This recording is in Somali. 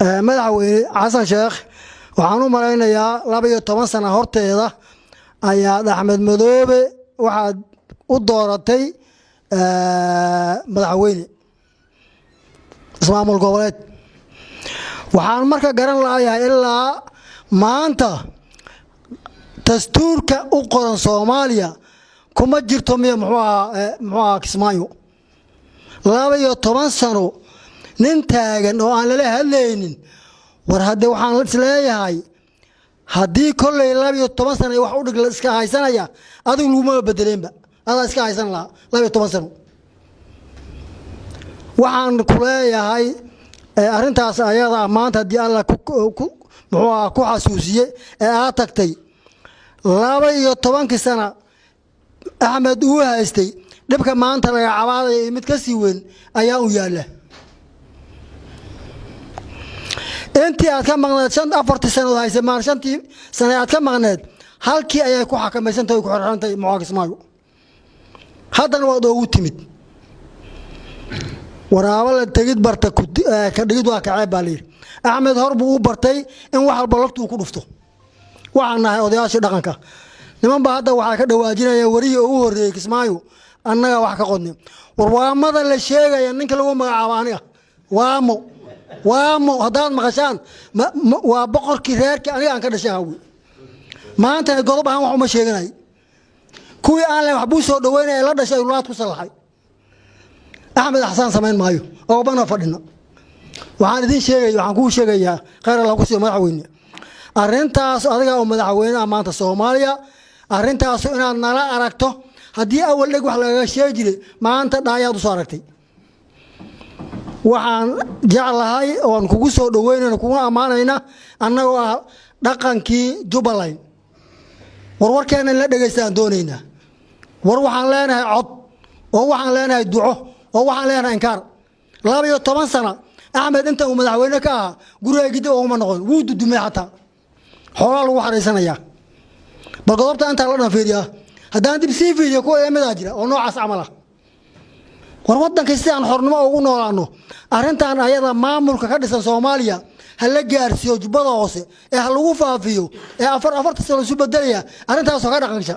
madaxweyne xasan sheekh waxaan u malaynayaa 12 sano horteeda ayaa Axmed Madoobe waxaad u dooratay madaxweyne ismaamul goboleed waxaan marka garan lahayaa ilaa maanta dastuurka u qoran Soomaaliya kuma jirto muxuu Kismaayo 12 sano nin taagan oo aan la hadlaynin war hadda waxaan isleeyahay haddii kolley 12 sano wax u dhig la iska haysanaya adigu laguma bedeleenba adaa iska haysan lahaa 12 sano waxaan ku leeyahay arrintaas ayada maanta haddii alla ku xasuusiye ee aad tagtay 12 sano Axmed uu haystay dhibka maanta laga cabaaday mid ka sii weyn ayaa u yaala intii aad ka maqneed 4 sano hayse maar 5 sano aad ka maqneed halkii ayay ku xakamaysantahay ku xirxantay Kismaayo haddana waa ugu timid waraabo la tagid barta ka dhigid waa ka ceeb baalay Axmed horbu u bartay in wax walba laftu ku dhufto waxaan nahay odayaashii dhaqanka niman ba hadda waxa ka dhawaajinaya wariyo ugu horeeyay Kismaayo annaga wax ka qodnay warwaamada la sheegaya ninka lagu magacaabo aniga waamo hadaan maqashaan waa boqorkii reerka aniga aan ka dhashay hawi maanta godob aan wax uma sheeganay kuwii aan la wax buu soo dhaweynay la dhashay ulaad ku salaxay Axmed Xasan sameyn maayo oo bana fadhina waxaan idin sheegay waxaan ku sheegayaa khayr Allah ku sii madaxweyne arrintaas adiga oo madaxweynaha maanta Soomaaliya arrintaas inaad nala aragto haddii awal dhig wax laga sheegi jiray maanta dhaayaad u soo aragtay waxaan jeclahay oo aan kugu soo dhaweynayna kugu amaanayna annagoo dhaqankii Jubbaland warkeena la dhageystaan doonayna war waxaan leenahay cod oo waxaan leenahay duco oo waxaan leenahay inkaar 12 sano Axmed inta uu madaxweyne ka ahaa guriga oo ma noqon wuu dudumay xataa xoolo lagu xariisanaya balgoobta inta la dhafiiriya haddaan dib sii fiiriyo ku eemada jira oo noocaas camal ah war wadanka si aan xornimo ugu noolaano arrintan ayada maamulka ka dhisan Soomaaliya hal la gaarsiyo jubbada hoose ee hal lagu faafiyo ee 4 sano isu bedelaya arrintaas oo ka dhaqanka